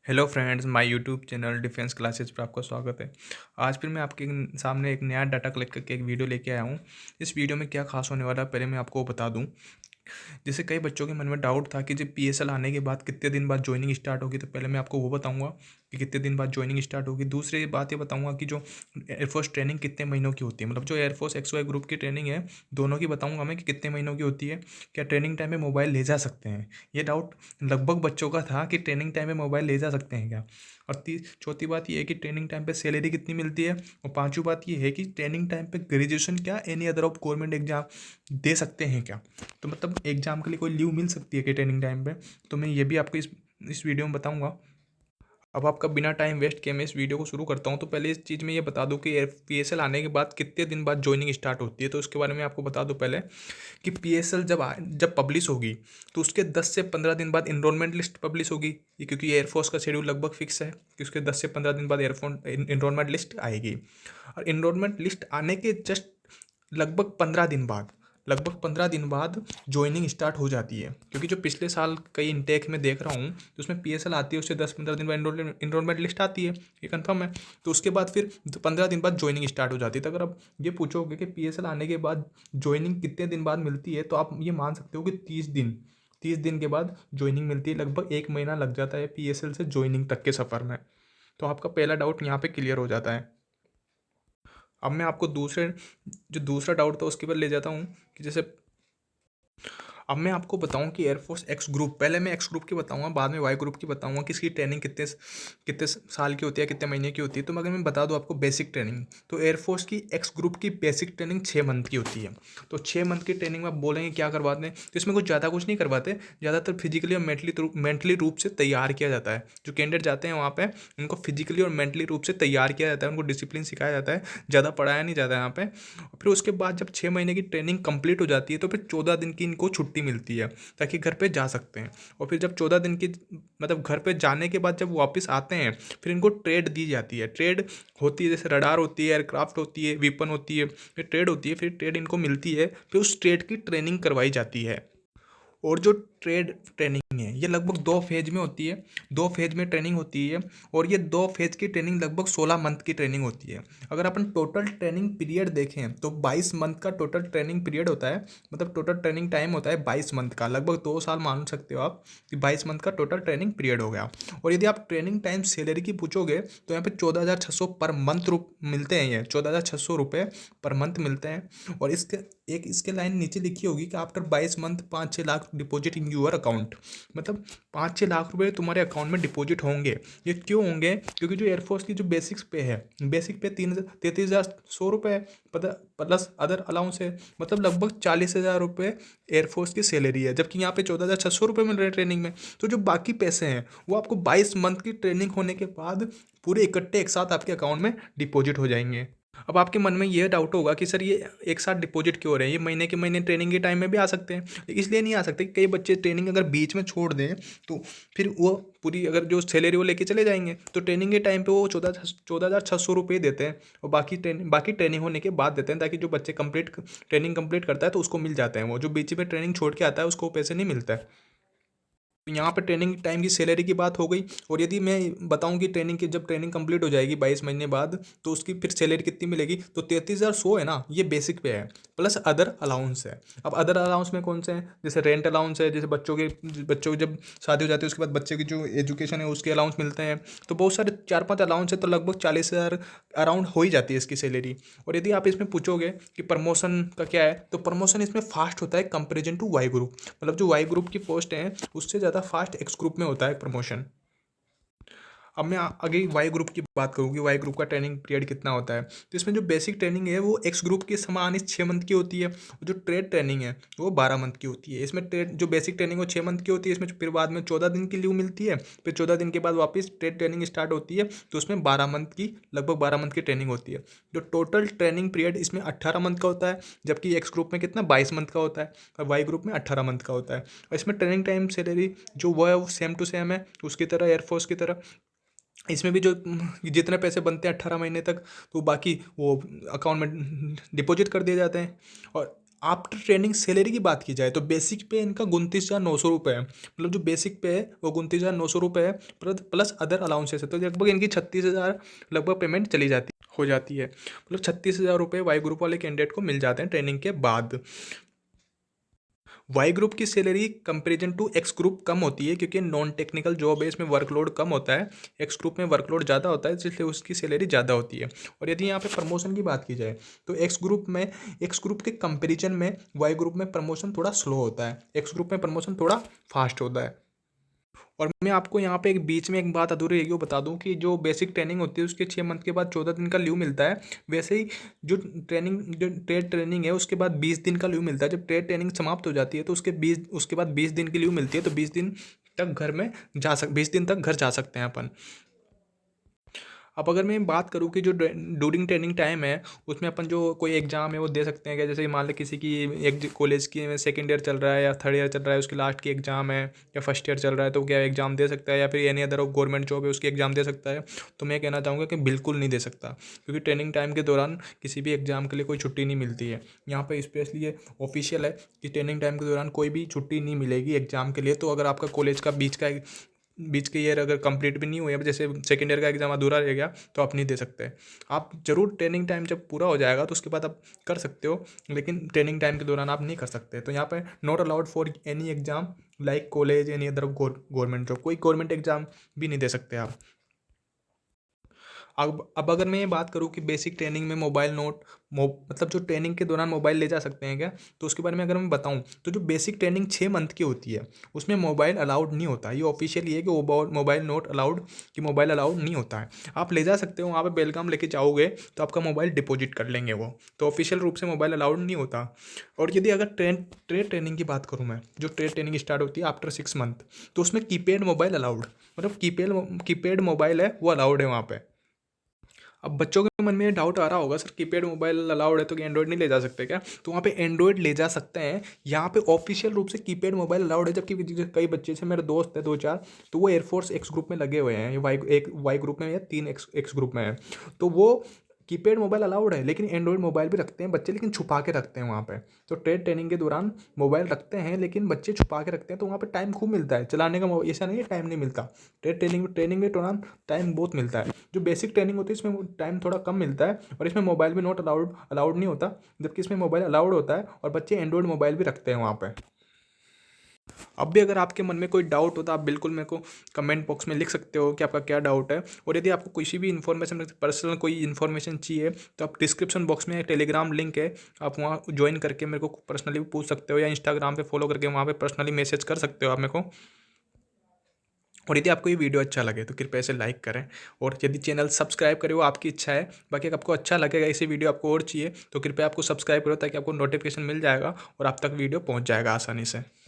Hello friends, my YouTube channel defence classes पर आपका स्वागत है। आज फिर मैं आपके सामने एक नया डाटा कलेक्ट करके एक वीडियो लेके आया हूँ। इस वीडियो में क्या खास होने वाला है पहले मैं आपको बता दूँ। जैसे कई बच्चों के मन में डाउट था कि जब पीएसएल आने के बाद कितने दिन बाद ज्वाइनिंग स्टार्ट होगी, तो पहले मैं आपको वो बताऊंगा कि कितने दिन बाद ज्वाइनिंग स्टार्ट होगी। दूसरी बात ये बताऊंगा कि जो एयरफोर्स ट्रेनिंग कितने महीनों की होती है, मतलब जो एयरफोर्स XY ग्रुप की ट्रेनिंग है दोनों की बताऊंगा मैं कि कितने महीनों की होती है। क्या ट्रेनिंग टाइम में मोबाइल ले जा सकते हैं, ये डाउट लगभग बच्चों का था कि ट्रेनिंग टाइम में मोबाइल ले जा सकते हैं क्या। और चौथी बात ये है कि ट्रेनिंग टाइम पे सैलरी कितनी मिलती है। और पांचवी बात ये है कि ट्रेनिंग टाइम पे ग्रेजुएशन क्या any other of government exam दे सकते हैं क्या। तो मतलब एग्जाम के लिए कोई लीव मिल सकती है कि ट्रेनिंग टाइम पे, तो मैं ये भी आपको इस वीडियो में बताऊंगा। अब आपका बिना टाइम वेस्ट किए मैं इस वीडियो को शुरू करता हूं। तो पहले इस चीज़ में ये बता दूं कि पीएसएल आने के बाद कितने दिन बाद ज्वाइनिंग स्टार्ट होती है, तो उसके बारे में आपको बता दूं पहले कि पीएसएल जब पब्लिश होगी तो उसके 10 से 15 दिन बाद इनरोलमेंट लिस्ट पब्लिश होगी। ये क्योंकि एयरफोर्स का शेड्यूल लगभग फिक्स है कि उसके 10 से 15 दिन बाद एयरफोन इनरोलमेंट लिस्ट आएगी। और इनरोलमेंट लिस्ट आने के जस्ट लगभग 15 दिन बाद ज्वाइनिंग स्टार्ट हो जाती है। क्योंकि जो पिछले साल कई इनटेक में देख रहा हूँ तो उसमें पीएसएल आती है, उससे 10-15 दिन बाद इनरोलमेंट लिस्ट आती है, ये कंफर्म है। तो उसके बाद फिर 15 दिन बाद ज्वाइनिंग स्टार्ट हो जाती है। तो अगर आप ये पूछोगे कि पीएसएल आने के बाद ज्वाइनिंग कितने दिन बाद मिलती है, तो आप ये मान सकते हो कि 30 दिन के बाद ज्वाइनिंग मिलती है। लगभग 1 महीना लग जाता है पीएसएल से ज्वाइनिंग तक के सफ़र में। तो आपका पहला डाउट यहाँ पे क्लियर हो जाता है। अब मैं आपको दूसरा डाउट था उसके बाद ले जाता हूँ कि जैसे अब मैं आपको बताऊं कि एयरफोर्स एक्स ग्रुप, पहले मैं एक्स ग्रुप की बताऊंगा बाद में वाई ग्रुप की बताऊंगा कि इसकी ट्रेनिंग कितने कितने साल की होती है, कितने महीने की होती है। तो अगर मैं बता दूं आपको बेसिक ट्रेनिंग, तो एयरफोर्स की एक्स ग्रुप की बेसिक ट्रेनिंग 6 मंथ की होती है। तो 6 मंथ की ट्रेनिंग में आप बोलेंगे क्या करवाते हैं, तो इसमें कुछ नहीं करवाते। ज़्यादातर फिजिकली और मेंटली रूप से तैयार किया जाता है। जो कैंडिडेट जाते हैं वहाँ पे उनको फिजिकली और मेंटली रूप से तैयार किया जाता है, उनको डिसिप्लिन सिखाया जाता है, ज़्यादा पढ़ाया नहीं जाता है यहाँ पे। फिर उसके बाद जब 6 महीने की ट्रेनिंग कंप्लीट हो जाती है तो फिर 14 दिन की इनको छुट्टी मिलती है ताकि घर पे जा सकते हैं। और फिर जब 14 दिन की मतलब घर पे जाने के बाद जब वापस आते हैं फिर इनको ट्रेड दी जाती है। ट्रेड होती है, जैसे रडार होती है, एयरक्राफ्ट होती है, वेपन होती है, फिर ट्रेड होती है, फिर ट्रेड इनको मिलती है, फिर उस ट्रेड की ट्रेनिंग करवाई जाती है। और जो ट्रेड ट्रेनिंग है ये लगभग 2 फेज में होती है, 2 फेज में ट्रेनिंग होती है। और ये 2 फेज की ट्रेनिंग लगभग 16 मंथ की ट्रेनिंग होती है। अगर अपन टोटल ट्रेनिंग पीरियड देखें तो 22 मंथ का टोटल ट्रेनिंग पीरियड होता है, मतलब टोटल ट्रेनिंग टाइम होता है 22 मंथ का, लगभग 2 साल मान सकते हो आप कि 22 मंथ का टोटल ट्रेनिंग पीरियड हो गया। और यदि आप ट्रेनिंग टाइम सैलरी की पूछोगे तो यहाँ पे 14,600 पर मंथ मिलते हैं, ये 14,600 रुपये पर मंथ मिलते हैं। और इसके लाइन नीचे लिखी होगी कि after 22 month 5-6 lakh deposit in your account, मतलब 5-6 लाख रुपए तुम्हारे अकाउंट में डिपॉजिट होंगे। ये क्यों होंगे, क्योंकि जो एयरफोर्स की जो बेसिक पे 33,100 रुपये प्लस अदर अलाउंस है, मतलब लगभग 40,000 रुपये एयरफोर्स की सैलरी है। जबकि यहाँ पे 14,600 रुपये मिल रहे हैं ट्रेनिंग में। तो जो बाकी पैसे हैं वो आपको 22 मंथ की ट्रेनिंग होने के बाद पूरे इकट्ठे एक साथ आपके अकाउंट में डिपॉजिट हो जाएंगे। अब आपके मन में ये डाउट होगा कि सर ये एक साथ डिपॉजिट क्यों हो रहे हैं, ये महीने के महीने ट्रेनिंग के टाइम में भी आ सकते हैं। इसलिए नहीं आ सकते कि कई बच्चे ट्रेनिंग अगर बीच में छोड़ दें तो फिर वो पूरी अगर जो सैलरी वो लेके चले जाएंगे, तो ट्रेनिंग के टाइम पे वो 14,600 रुपये देते हैं और बाकी ट्रेनिंग होने के बाद देते हैं, ताकि जो बच्चे ट्रेनिंग कंप्लीट करता है तो उसको मिल जाते हैं। वो जो बीच में ट्रेनिंग छोड़ के आता है उसको पैसे नहीं मिलता है। तो यहाँ पे ट्रेनिंग टाइम की सैलरी की बात हो गई। और यदि मैं बताऊं कि जब ट्रेनिंग कंप्लीट हो जाएगी 22 महीने बाद तो उसकी फिर सैलरी कितनी मिलेगी, तो 33,100 है ना, ये बेसिक पे है, प्लस अदर अलाउंस है। अब अदर अलाउंस में कौन से हैं, जैसे रेंट अलाउंस है, जैसे बच्चों की जब शादी हो जाती है उसके बाद बच्चे की जो एजुकेशन है उसके अलाउंस मिलते हैं। तो बहुत सारे 4-5 अलाउंस है, तो लगभग 40,000 अराउंड हो ही जाती है इसकी सैलरी। और यदि आप इसमें पूछोगे कि प्रमोशन का क्या है, तो प्रमोशन इसमें फास्ट होता है कंपेरिजन टू वाई ग्रुप, मतलब जो वाई ग्रुप की पोस्ट है उससे ज़्यादा फास्ट एक्स ग्रुप में होता है प्रमोशन। अब मैं आगे वाई ग्रुप की बात करूँ कि वाई ग्रुप का ट्रेनिंग पीरियड कितना होता है, तो इसमें जो बेसिक ट्रेनिंग है वो एक्स ग्रुप के समान इस 6 मंथ की होती है, और जो ट्रेड ट्रेनिंग है वो 12 मंथ की होती है। इसमें ट्रेड जो बेसिक ट्रेनिंग वो 6 मंथ की होती है, इसमें फिर बाद में 14 दिन की लीव मिलती है, फिर 14 दिन के बाद वापस ट्रेड ट्रेनिंग स्टार्ट होती है, तो उसमें 12 मंथ की लगभग 12 मंथ की ट्रेनिंग होती है। जो टोटल ट्रेनिंग पीरियड इसमें 18 मंथ का होता है, जबकि एक्स ग्रुप में कितना 22 मंथ का होता है और वाई ग्रुप में 18 मंथ का होता है। और इसमें ट्रेनिंग टाइम सैलरी जो वो है वो सेम टू सेम है उसकी तरह, एयरफोर्स की तरह। इसमें भी जो जितने पैसे बनते हैं 18 महीने तक, तो बाकी वो अकाउंट में डिपॉजिट कर दिए जाते हैं। और आफ्टर ट्रेनिंग सैलरी की बात की जाए तो बेसिक पे इनका 29,900 रुपये है, मतलब जो बेसिक पे है वो 29,900 रुपये है, प्लस अदर अलाउंसेस है, तो लगभग इनकी 36,000 लगभग पेमेंट चली जाती हो जाती है, मतलब 36,000 रुपये वाई ग्रुप वाले कैंडिडेट को मिल जाते हैं ट्रेनिंग के बाद। वाई ग्रुप की salary comparison to X group कम होती है क्योंकि नॉन टेक्निकल जॉब है, इसमें वर्कलोड कम होता है। एक्स ग्रुप में वर्कलोड ज़्यादा होता है, इसलिए उसकी सैलरी ज़्यादा होती है। और यदि यहाँ पे प्रमोशन की बात की जाए तो एक्स ग्रुप के कंपेरिजन में वाई ग्रुप में प्रमोशन थोड़ा स्लो होता है, एक्स ग्रुप में प्रमोशन थोड़ा फास्ट होता है। और मैं आपको यहाँ पे एक बीच में एक बात अधूरी रही वो बता दूँ कि जो बेसिक ट्रेनिंग होती है उसके 6 मंथ के बाद 14 दिन का लीव मिलता है। वैसे ही जो ट्रेड ट्रेनिंग है उसके बाद 20 दिन का लीव मिलता है। जब ट्रेड ट्रेनिंग समाप्त हो जाती है तो उसके बाद 20 दिन की लीव मिलती है, तो 20 दिन तक घर जा सकते हैं अपन। अब अगर मैं बात करूँ कि जो ड्यूरिंग ट्रेनिंग टाइम है उसमें अपन जो कोई एग्ज़ाम है वो दे सकते हैं क्या, जैसे मान लो किसी की एक कॉलेज की सेकेंड ईयर चल रहा है या थर्ड ईयर चल रहा है, उसकी लास्ट की एग्ज़ाम है, या फर्स्ट ईयर चल रहा है तो क्या एग्ज़ाम दे सकता है, या फिर एनी अदर गवर्नमेंट जॉब है उसकी एग्ज़ाम दे सकता है। तो मैं कहना चाहूँगा कि बिल्कुल नहीं दे सकता, क्योंकि ट्रेनिंग टाइम के दौरान किसी भी एग्ज़ाम के लिए कोई छुट्टी नहीं मिलती है। यहाँ पर स्पेशली ये ऑफिशियल है कि ट्रेनिंग टाइम के दौरान कोई भी छुट्टी नहीं मिलेगी एग्ज़ाम के लिए। तो अगर आपका कॉलेज का बीच के ईयर अगर कंप्लीट भी नहीं हुए, जैसे सेकेंड ईयर का एग्जाम अधूरा रह गया, तो आप नहीं दे सकते। आप जरूर ट्रेनिंग टाइम जब पूरा हो जाएगा तो उसके बाद आप कर सकते हो, लेकिन ट्रेनिंग टाइम के दौरान आप नहीं कर सकते। तो यहाँ पे not allowed for any exam like college any other government job, कोई गवर्नमेंट एग्जाम भी नहीं दे सकते आप। अब अगर मैं ये बात करूँ कि बेसिक ट्रेनिंग में मोबाइल नोट मतलब जो ट्रेनिंग के दौरान मोबाइल ले जा सकते हैं क्या, तो उसके बारे में अगर मैं बताऊँ तो जो बेसिक ट्रेनिंग 6 मंथ की होती है उसमें मोबाइल अलाउड नहीं होता। ये ऑफिशियल ये है कि वो मोबाइल नोट अलाउड, कि मोबाइल अलाउड नहीं होता है। आप ले जा सकते हो, वहाँ पे बेलगाम लेके जाओगे तो आपका मोबाइल डिपॉजिट कर लेंगे वो, तो ऑफिशियल रूप से मोबाइल अलाउड नहीं होता। और यदि अगर ट्रेड ट्रेनिंग की बात करूँ मैं, जो ट्रेड ट्रेनिंग स्टार्ट होती है आफ्टर 6 मंथ, तो उसमें कीपैड मोबाइल अलाउड, मतलब कीपैड मोबाइल है वो अलाउड है वहाँ पे। अब बच्चों के मन में ये डाउट आ रहा होगा, सर कीपैड मोबाइल अलाउड है तो कि एंड्रॉइड नहीं ले जा सकते क्या, तो वहाँ पे एंड्रॉइड ले जा सकते हैं। यहाँ पे ऑफिशियल रूप से कीपैड मोबाइल अलाउड है, जबकि कई बच्चे से मेरे दोस्त हैं 2-4, तो वो एयरफोर्स एक्स ग्रुप में लगे हुए हैं, ये वाई ग्रुप में या 3 एक्स ग्रुप में है, तो वो कीपैड मोबाइल अलाउड है, लेकिन एंड्रॉइड मोबाइल भी रखते हैं बच्चे, लेकिन छुपा के रखते हैं वहाँ पे। तो ट्रेड ट्रेनिंग के दौरान मोबाइल रखते हैं लेकिन बच्चे छुपा के रखते हैं, तो वहाँ पे टाइम खूब मिलता है चलाने का। ऐसा नहीं है टाइम नहीं मिलता, ट्रेनिंग के दौरान टाइम बहुत मिलता है। जो बेसिक ट्रेनिंग होती है इसमें टाइम थोड़ा कम मिलता है, और इसमें मोबाइल भी नॉट अलाउड नहीं होता, जबकि इसमें मोबाइल अलाउड होता है और बच्चे एंड्रॉइड मोबाइल भी रखते हैं वहाँ पे। अब भी अगर आपके मन में कोई डाउट हो तो आप बिल्कुल मेरे को कमेंट बॉक्स में लिख सकते हो कि आपका क्या डाउट है। और यदि आपको किसी भी इन्फॉर्मेशन, पर्सनल कोई इन्फॉर्मेशन चाहिए, तो आप डिस्क्रिप्शन बॉक्स में टेलीग्राम लिंक है, आप वहाँ ज्वाइन करके मेरे को पर्सनली भी पूछ सकते हो, या इंस्टाग्राम पे फॉलो करके वहाँ पे पर्सनली मैसेज कर सकते हो आप मेरे को। और यदि आपको ये वीडियो अच्छा लगे तो कृपया इसे लाइक करें, और यदि चैनल सब्सक्राइब करें वो आपकी इच्छा है। बाकी अगर आपको अच्छा लगेगा, इसी वीडियो आपको और चाहिए, तो कृपया आपको सब्सक्राइब करो ताकि आपको नोटिफिकेशन मिल जाएगा और आप तक वीडियो पहुंच जाएगा आसानी से।